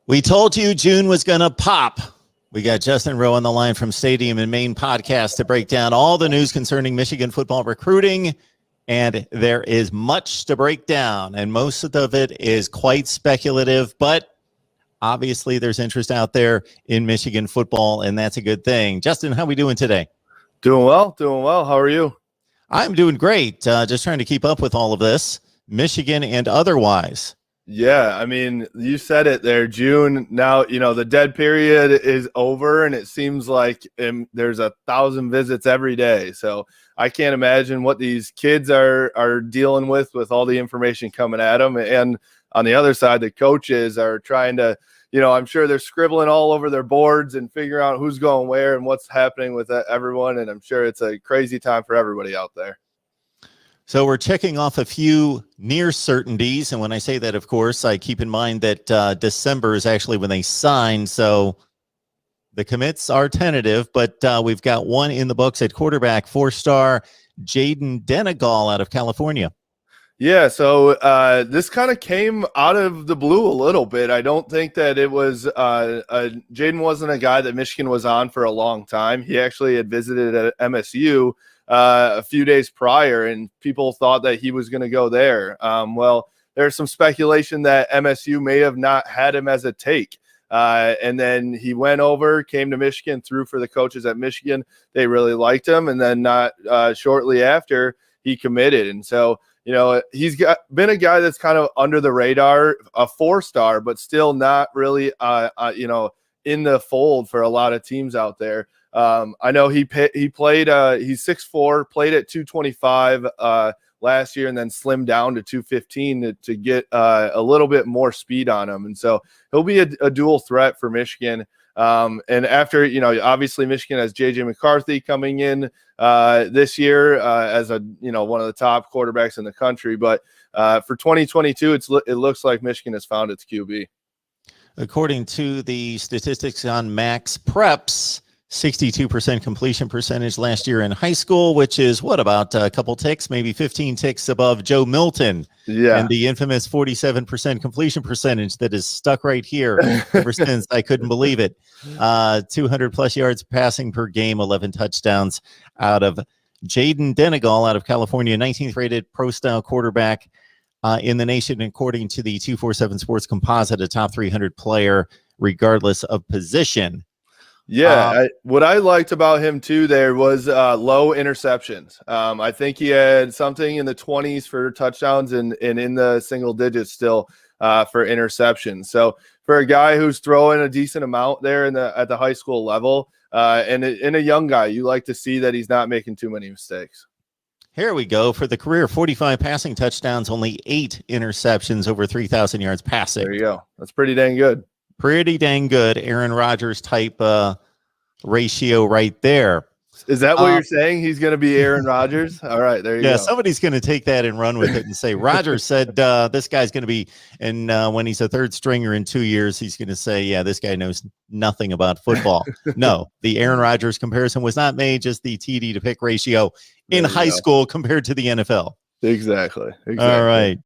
We told you June was going to pop. We got Justin Rowe on the line from Stadium and Main podcast to break down all the news concerning Michigan football recruiting. And there is much to break down, and most of it is quite speculative, but obviously there's interest out there in Michigan football, and that's a good thing. Justin, how are we doing today? Doing well. How are you? I'm doing great. Just trying to keep up with all of this, Michigan and otherwise. Yeah, I mean, you said it there, June. Now, the dead period is over, and it seems like there's 1,000 visits every day. So I can't imagine what these kids are dealing with all the information coming at them. And on the other side, the coaches are trying to, I'm sure they're scribbling all over their boards and figuring out who's going where and what's happening with everyone. And I'm sure it's a crazy time for everybody out there. So we're checking off a few near certainties. And when I say that, of course, I keep in mind that December is actually when they sign. So the commits are tentative, but we've got one in the books at quarterback, 4-star Jayden Denegal out of California. Yeah, so this kind of came out of the blue a little bit. I don't think that it was Jayden wasn't a guy that Michigan was on for a long time. He actually had visited at MSU a few days prior, and people thought that he was going to go there. Well, there's some speculation that MSU may have not had him as a take. And then he went over, came to Michigan, threw for the coaches at Michigan. They really liked him. And then not shortly after, he committed. And so, he's been a guy that's kind of under the radar, a 4-star, but still not really, in the fold for a lot of teams out there. I know he played, he's 6'4", played at 225 last year, and then slimmed down to 215 to get a little bit more speed on him. And so he'll be a dual threat for Michigan. And after, obviously Michigan has J.J. McCarthy coming in this year as one of the top quarterbacks in the country. But for 2022, it looks like Michigan has found its QB. According to the statistics on Max Preps, 62% completion percentage last year in high school, which is about a couple ticks, maybe 15 ticks above Joe Milton. Yeah. And the infamous 47% completion percentage that is stuck right here ever since. I couldn't believe it. 200 plus yards passing per game, 11 touchdowns out of Jayden Denegal out of California, 19th rated pro style quarterback in the nation, according to the 247 Sports Composite, a top 300 player, regardless of position. Yeah, what I liked about him too there was low interceptions. I think he had something in the 20s for touchdowns and in the single digits still for interceptions. So for a guy who's throwing a decent amount there at the high school level and a young guy, you like to see that he's not making too many mistakes. Here we go. For the career, 45 passing touchdowns, only 8 interceptions, over 3,000 yards passing. There you go. That's pretty dang good. Pretty dang good. Aaron Rodgers type ratio right there. Is that what you're saying? He's going to be Aaron Rodgers? All right, there you go. Yeah, somebody's going to take that and run with it and say, Rodgers said this guy's going to be, and when he's a third stringer in 2 years, he's going to say, yeah, this guy knows nothing about football. No, the Aaron Rodgers comparison was not made, just the TD to pick ratio in high school compared to the NFL. Exactly. All right.